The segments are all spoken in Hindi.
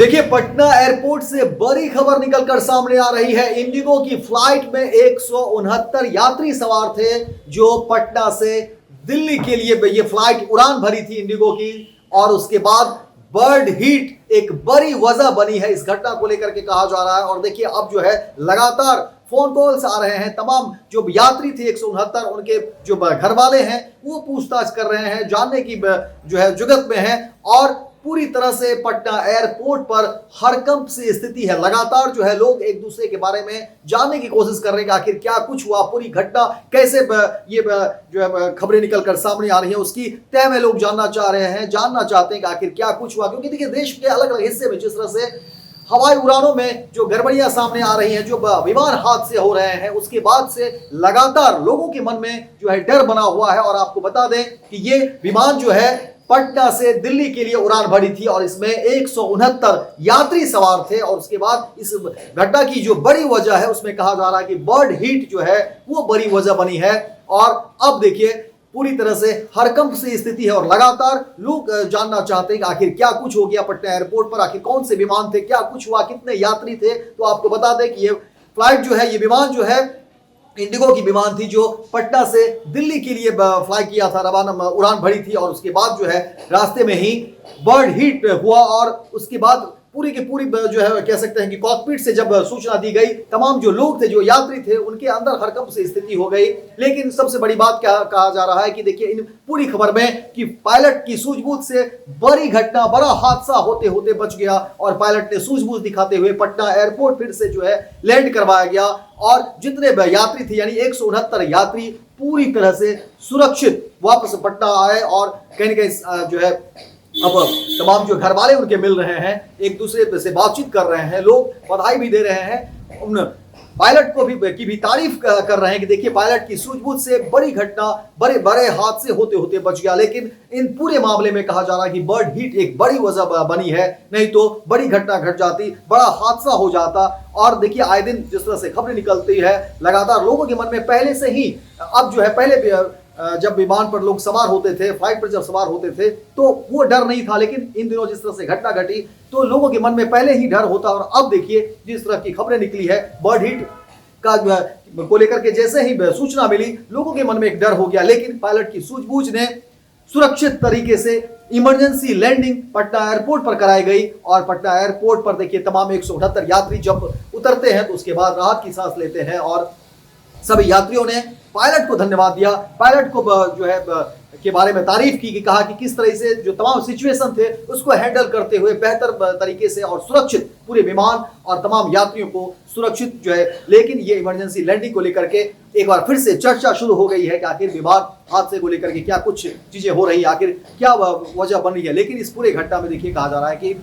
देखिए, पटना एयरपोर्ट से बड़ी खबर निकलकर सामने आ रही है। इंडिगो की फ्लाइट में 169 यात्री सवार थे जो पटना से दिल्ली के लिए ये फ्लाइट उड़ान भरी थी इंडिगो की। और उसके बाद बर्ड हीट एक बड़ी वजह बनी है इस घटना को लेकर के कहा जा रहा है। और देखिए, अब जो है लगातार फोन कॉल्स आ रहे हैं। तमाम जो यात्री थे 169 उनके जो घर वाले हैं वो पूछताछ कर रहे हैं, जानने की जो है जुगत में है। और पूरी तरह से पटना एयरपोर्ट पर हड़कंप सी स्थिति है। लगातार जो है लोग एक दूसरे के बारे में जानने की कोशिश कर रहे हैं कि आखिर क्या कुछ हुआ, पूरी घटना कैसे ये जो है खबरें निकलकर सामने आ रही है उसकी तय में लोग जानना चाह रहे हैं, जानना चाहते हैं कि आखिर क्या कुछ हुआ। क्योंकि देखिए, देश के अलग अलग हिस्से में जिस तरह से हवाई उड़ानों में जो गड़बड़ियां सामने आ रही हैं, जो विमान हादसे हो रहे हैं, उसके बाद से लगातार लोगों के मन में जो है डर बना हुआ है। और आपको बता दें कि ये विमान जो है पटना से दिल्ली के लिए उड़ान भरी थी और इसमें 169 यात्री सवार थे। और उसके बाद इस घटना की जो बड़ी वजह है उसमें कहा जा रहा है कि बर्ड हीट जो है वो बड़ी वजह बनी है। और अब देखिए, पूरी तरह से हड़कंप से स्थिति है और लगातार लोग जानना चाहते हैं कि आखिर क्या कुछ हो गया पटना एयरपोर्ट पर, आखिर कौन से विमान थे, क्या कुछ हुआ, कितने यात्री थे। तो आपको बता दें कि ये फ्लाइट जो है, ये विमान जो है इंडिगो की विमान थी जो पटना से दिल्ली के लिए फ्लाई किया था, रवाना उड़ान भरी थी। और उसके बाद जो है रास्ते में ही बर्ड हीट हुआ और उसके बाद पूरी की पूरी जो है कह सकते हैं कि कॉकपिट से जब सूचना दी गई, तमाम जो लोग थे, जो यात्री थे, उनके अंदर हड़कंप से स्थिति हो गई। लेकिन सबसे बड़ी बात क्या कहा जा रहा है कि देखिए, इन पूरी खबर में कि पायलट की सूझबूझ से बड़ी घटना, बड़ा हादसा होते होते बच गया और पायलट ने सूझबूझ दिखाते हुए पटना एयरपोर्ट फिर से जो है लैंड करवाया गया। और जितने यात्री थे, यानी 169 यात्री पूरी तरह से सुरक्षित वापस पटना आए। और कहीं ना कहीं जो है अब तमाम जो घर वाले उनके मिल रहे हैं, एक दूसरे से बातचीत कर रहे हैं, लोग बधाई भी दे रहे हैं, उन पायलट को भी की भी तारीफ कर रहे हैं कि देखिए, पायलट की सूझबूझ से बड़ी घटना, बड़े बड़े हादसे होते होते बच गया। लेकिन इन पूरे मामले में कहा जा रहा है कि बर्ड हीट एक बड़ी वजह बनी है, नहीं तो बड़ी घटना घट जाती, बड़ा हादसा हो जाता। और देखिए, आए दिन जिस तरह से खबरें निकलती है, लगातार लोगों के मन में पहले से ही अब जो है, पहले जब विमान पर लोग सवार होते थे, फ्लाइट पर जब सवार होते थे तो वो डर नहीं था। लेकिन इन दिनों जिस तरह से घटना घटी तो लोगों के मन में पहले ही डर होता। और अब देखिए, जिस तरह की खबरें निकली है बर्ड हीट का को लेकर के, जैसे ही सूचना मिली लोगों के मन में एक डर हो गया। लेकिन पायलट की सूझबूझ ने सुरक्षित तरीके से इमरजेंसी लैंडिंग पटना एयरपोर्ट पर कराई गई। और पटना एयरपोर्ट पर देखिए, तमाम 168 यात्री जब उतरते हैं तो उसके बाद राहत की सांस लेते हैं। और सभी यात्रियों ने पायलट को धन्यवाद दिया, पायलट को जो है के बारे में तारीफ की, कि कहा कि किस तरह से जो तमाम सिचुएशन थे उसको हैंडल करते हुए बेहतर तरीके से और सुरक्षित पूरे विमान और तमाम यात्रियों को सुरक्षित जो है। लेकिन ये इमरजेंसी लैंडिंग को लेकर के एक बार फिर से चर्चा शुरू हो गई है कि आखिर विमान हादसे को लेकर के क्या कुछ चीजें हो रही है, आखिर क्या वजह बन रही है। लेकिन इस पूरे घटना में देखिए, कहा जा रहा है कि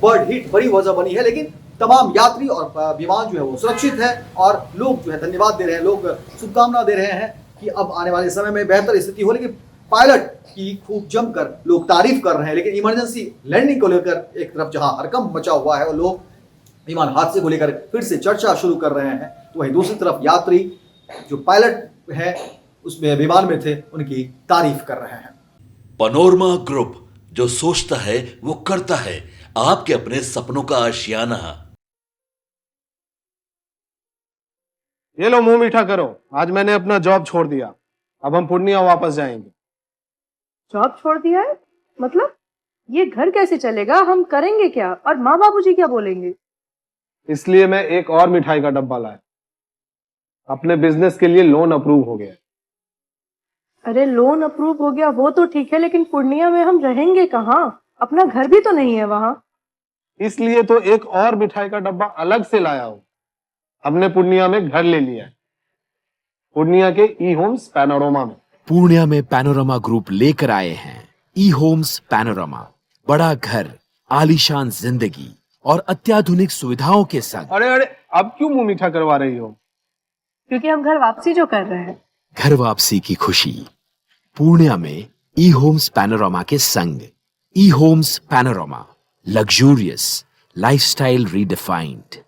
बर्ड हीट बड़ी वजह बनी है। लेकिन तमाम यात्री और विमान जो है वो सुरक्षित है और लोग जो है धन्यवाद दे रहे हैं, लोग शुभकामना दे रहे हैं कि अब आने वाले समय में बेहतर स्थिति हो। लेकिन पायलट की खूब जमकर लोग तारीफ कर रहे हैं। लेकिन इमरजेंसी लैंडिंग को लेकर एक तरफ जहां हड़कंप मचा हुआ है और लोग विमान हादसे को लेकर फिर से चर्चा शुरू कर रहे हैं, तो वहीं दूसरी तरफ यात्री जो पायलट है उसमें विमान में थे उनकी तारीफ कर रहे हैं। पनोरमा ग्रुप, जो सोचता है वो करता है, आपके अपने सपनों का आशियाना। ये लो, मुंह मीठा करो। आज मैंने अपना जॉब छोड़ दिया, अब हम पूर्णिया वापस जाएंगे। जॉब छोड़ दिया है? मतलब ये घर कैसे चलेगा? हम करेंगे क्या? और माँ बाबूजी क्या बोलेंगे? इसलिए मैं एक और मिठाई का डब्बा लाया। अपने बिजनेस के लिए लोन अप्रूव हो गया। अरे, लोन अप्रूव हो गया वो तो ठीक है, लेकिन पूर्णिया में हम रहेंगे कहाँ? अपना घर भी तो नहीं है वहां। इसलिए तो एक और मिठाई का डब्बा अलग से लाया हूं। हमने पूर्णिया में घर ले लिया है, पूर्णिया के ई होम्स पैनोरमा में। पूर्णिया में पैनोरमा ग्रुप लेकर आए हैं ई होम्स पैनोरमा। बड़ा घर, आलीशान जिंदगी और अत्याधुनिक सुविधाओं के संग। अरे अरे, अब क्यों मुंह मीठा करवा रही हो? क्योंकि हम घर वापसी जो कर रहे हैं। घर वापसी की खुशी पूर्णिया में ई होम्स पैनोरमा के संग। ई homes panorama, luxurious lifestyle redefined.